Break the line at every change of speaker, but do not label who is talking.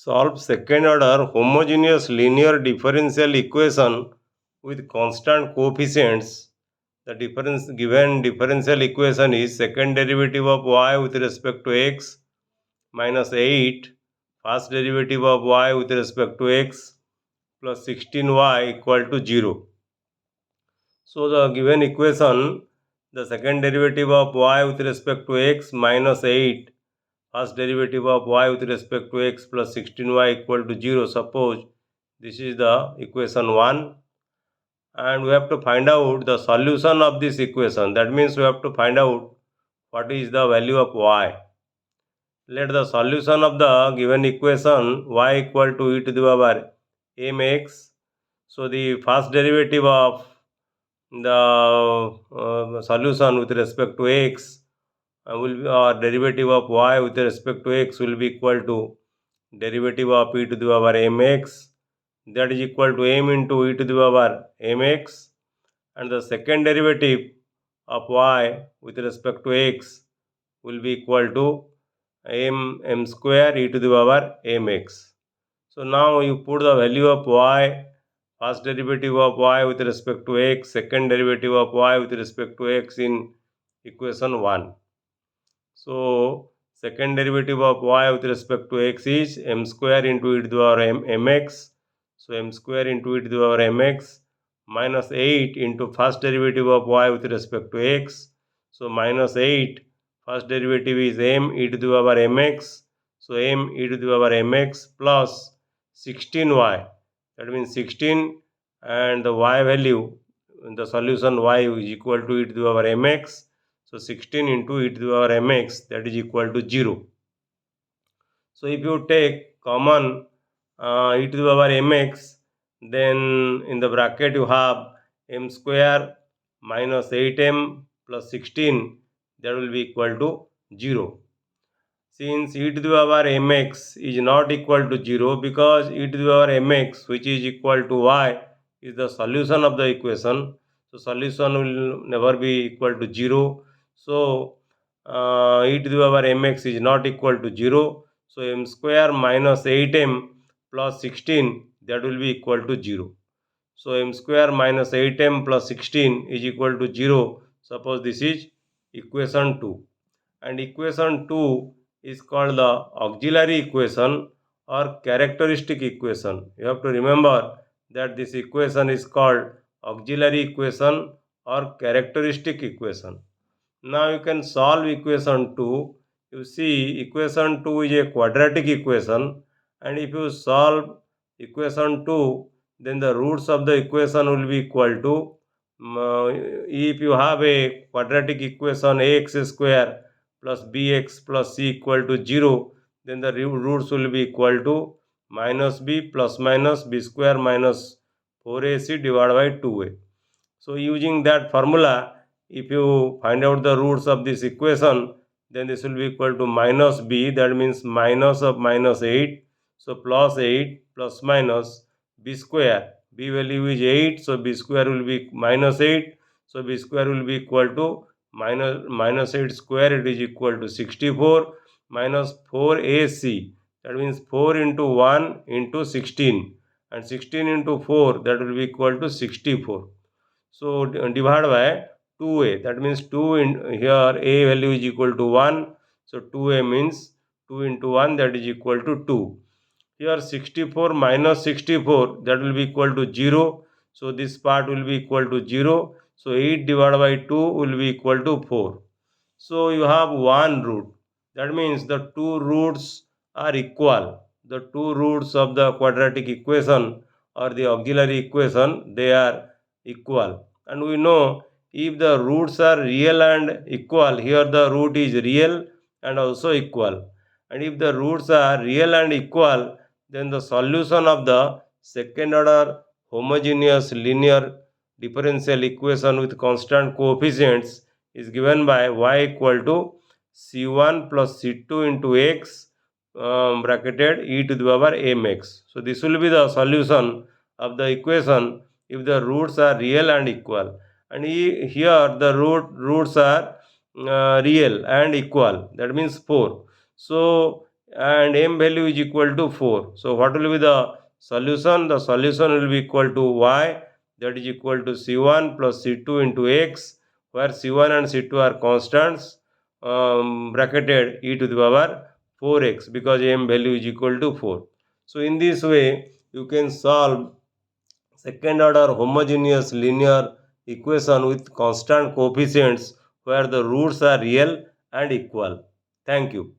Solve second order homogeneous linear differential equation with constant coefficients. The given differential equation is second derivative of y with respect to x minus 8, first derivative of y with respect to x plus 16y equal to 0. So the given equation, the second derivative of y with respect to x minus 8, first derivative of y with respect to x plus 16y equal to 0. Suppose this is the equation 1, and we have to find out the solution of this equation. That means we have to find out what is the value of y. Let the solution of the given equation y equal to e to the power mx. So the first derivative of the solution with respect to x will be, derivative of y with respect to x will be equal to derivative of e to the power mx, that is equal to m into e to the power mx, and the second derivative of y with respect to x will be equal to m square e to the power mx. So now you put the value of y, first derivative of y with respect to x, second derivative of y with respect to x in equation 1. So second derivative of y with respect to x is m square into e to the power mx. So m square into e to the power mx minus 8 into first derivative of y with respect to x. So minus 8, first derivative is m e to the power mx. So m e to the power mx plus 16y. That means 16, and the y value in the solution y is equal to e to the power mx. So 16 into e to the power mx, that is equal to 0. So if you take common e to the power mx, then in the bracket you have m square minus 8m plus 16, that will be equal to 0. Since e to the power mx is not equal to 0, because e to the power mx, which is equal to y, is the solution of the equation, so solution will never be equal to 0. So e to the power mx is not equal to 0. So m square minus 8m plus 16, that will be equal to 0. So m square minus 8m plus 16 is equal to 0. Suppose this is equation 2. And equation 2 is called the auxiliary equation or characteristic equation. You have to remember that this equation is called auxiliary equation or characteristic equation. Now you can solve equation 2. You see, equation 2 is a quadratic equation, and if you solve equation 2, then the roots of the equation will be equal to, if you have a quadratic equation ax square plus bx plus c equal to 0, then the roots will be equal to minus b plus minus b square minus 4ac divided by 2a. So using that formula, if you find out the roots of this equation, then this will be equal to minus b, that means minus of minus 8. So plus 8 plus minus b square, b value is 8, so b square will be minus 8. So b square will be equal to minus 8 square, it is equal to 64 minus 4ac, that means 4 into 1 into 16, and 16 into 4, that will be equal to 64. So divide by 2a, that means 2 in here a value is equal to 1. So 2a means 2 into 1, that is equal to 2. Here 64 minus 64, that will be equal to 0. So this part will be equal to 0. So 8 divided by 2 will be equal to 4. So you have one root. That means the two roots are equal. The two roots of the quadratic equation or the auxiliary equation, they are equal. And we know if the roots are real and equal, here the root is real and also equal. And if the roots are real and equal, then the solution of the second order homogeneous linear differential equation with constant coefficients is given by y equal to c1 plus c2 into x bracketed e to the power mx. So this will be the solution of the equation if the roots are real and equal. And here the roots are real and equal, that means 4. So and m value is equal to 4. So what will be the solution? The solution will be equal to y, that is equal to c1 plus c2 into x, where c1 and c2 are constants, bracketed e to the power 4x, because m value is equal to 4. So in this way you can solve second order homogeneous linear equation with constant coefficients where the roots are real and equal. Thank you.